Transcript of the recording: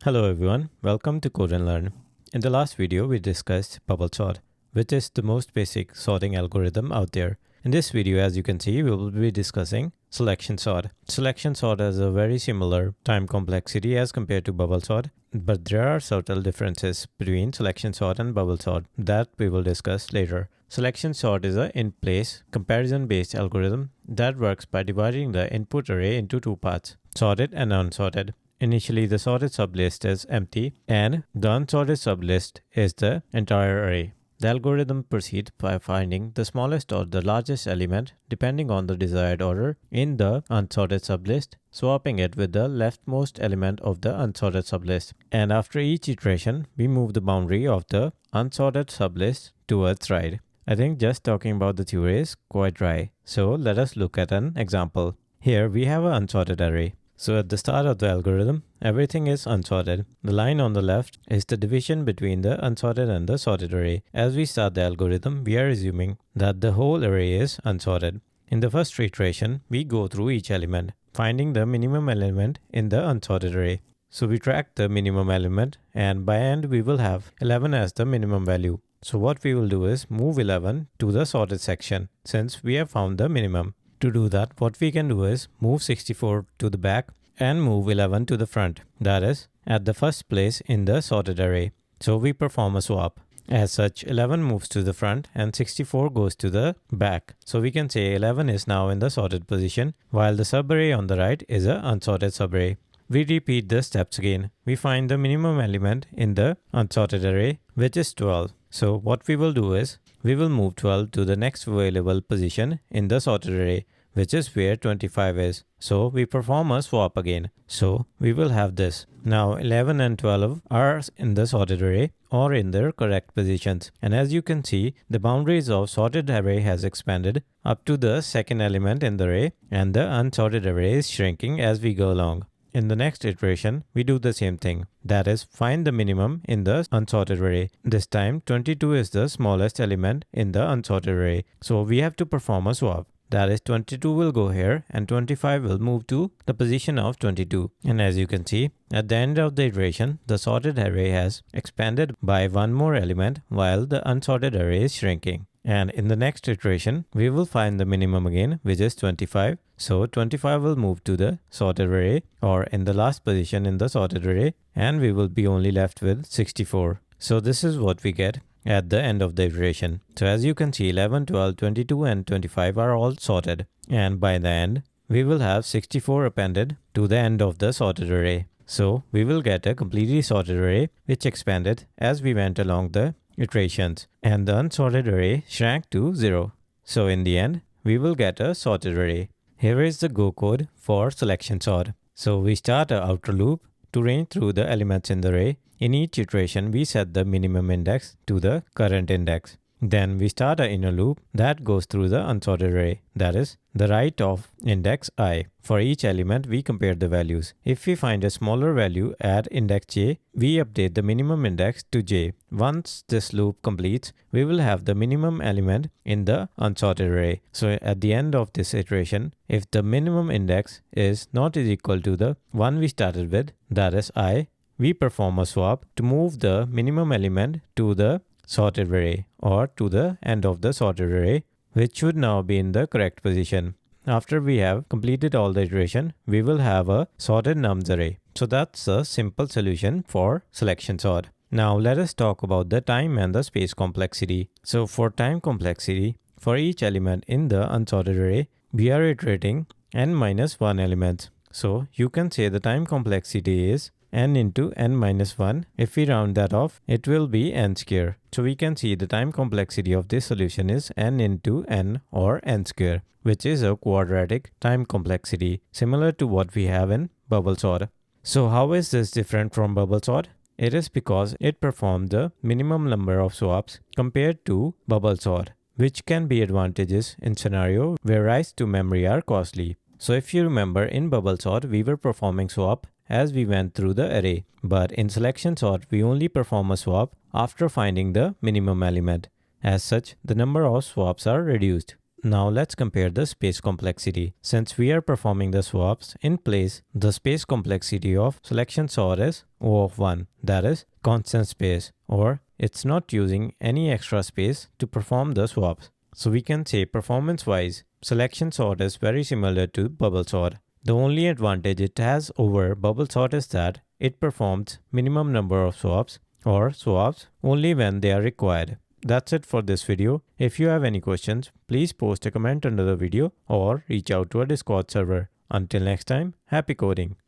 Hello everyone, welcome to Code and Learn. In the last video, we discussed bubble sort, which is the most basic sorting algorithm out there. In this video, as you can see, we will be discussing selection sort. Selection sort has a very similar time complexity as compared to bubble sort, but there are subtle differences between selection sort and bubble sort that we will discuss later. Selection sort is an in-place, comparison-based algorithm that works by dividing the input array into two parts, sorted and unsorted. Initially, the sorted sublist is empty and the unsorted sublist is the entire array. The algorithm proceeds by finding the smallest or the largest element depending on the desired order in the unsorted sublist, swapping it with the leftmost element of the unsorted sublist. And after each iteration, we move the boundary of the unsorted sublist towards right. I think just talking about the theory is quite dry. So let us look at an example. Here we have an unsorted array. So at the start of the algorithm, everything is unsorted. The line on the left is the division between the unsorted and the sorted array. As we start the algorithm, we are assuming that the whole array is unsorted. In the first iteration, we go through each element, finding the minimum element in the unsorted array. So we track the minimum element, and by end we will have 11 as the minimum value. So what we will do is move 11 to the sorted section, since we have found the minimum. To do that, what we can do is move 64 to the back and move 11 to the front, that is, at the first place in the sorted array. So we perform a swap. As such, 11 moves to the front and 64 goes to the back. So we can say 11 is now in the sorted position, while the subarray on the right is an unsorted subarray. We repeat the steps again. We find the minimum element in the unsorted array, which is 12. So what we will do is, we will move 12 to the next available position in the sorted array, which is where 25 is. So we perform a swap again. So we will have this. Now 11 and 12 are in the sorted array or in their correct positions. And as you can see, the boundaries of sorted array has expanded up to the second element in the array, and the unsorted array is shrinking as we go along. In the next iteration, we do the same thing. That is, find the minimum in the unsorted array. This time, 22 is the smallest element in the unsorted array. So we have to perform a swap. That is, 22 will go here and 25 will move to the position of 22. And as you can see, at the end of the iteration, the sorted array has expanded by one more element while the unsorted array is shrinking. And in the next iteration, we will find the minimum again, which is 25. So 25 will move to the sorted array or in the last position in the sorted array, and we will be only left with 64. So this is what we get at the end of the iteration. So as you can see, 11, 12, 22 and 25 are all sorted. And by the end, we will have 64 appended to the end of the sorted array. So we will get a completely sorted array which expanded as we went along the iterations, and the unsorted array shrank to 0. So in the end, we will get a sorted array. Here is the Go code for selection sort. So we start an outer loop to range through the elements in the array. In each iteration, we set the minimum index to the current index. Then we start an inner loop that goes through the unsorted array, that is, the right of index I. For each element, we compare the values. If we find a smaller value at index j, we update the minimum index to j. Once this loop completes, we will have the minimum element in the unsorted array. So at the end of this iteration, if the minimum index is not equal to the one we started with, that is I, we perform a swap to move the minimum element to the sorted array or to the end of the sorted array, which should now be in the correct position. After we have completed all the iteration, we will have a sorted nums array. So that's a simple solution for selection sort. Now let us talk about the time and the space complexity. So for time complexity, for each element in the unsorted array, we are iterating n minus 1 elements. So you can say the time complexity is n into n minus 1. If we round that off, it will be n square. So we can see the time complexity of this solution is n into n or n square, which is a quadratic time complexity, similar to what we have in bubble sort. So how is this different from bubble sort? It is because it performs the minimum number of swaps compared to bubble sort, which can be advantages in scenario where writes to memory are costly. So if you remember, in bubble sort, we were performing swap as we went through the array. But in selection sort, we only perform a swap after finding the minimum element. As such, the number of swaps are reduced. Now let's compare the space complexity. Since we are performing the swaps in place, the space complexity of selection sort is O of 1, that is constant space, or it's not using any extra space to perform the swaps. So we can say performance-wise, selection sort is very similar to bubble sort. The only advantage it has over bubble sort is that it performs minimum number of swaps or swaps only when they are required. That's it for this video. If you have any questions, please post a comment under the video or reach out to our Discord server. Until next time, happy coding!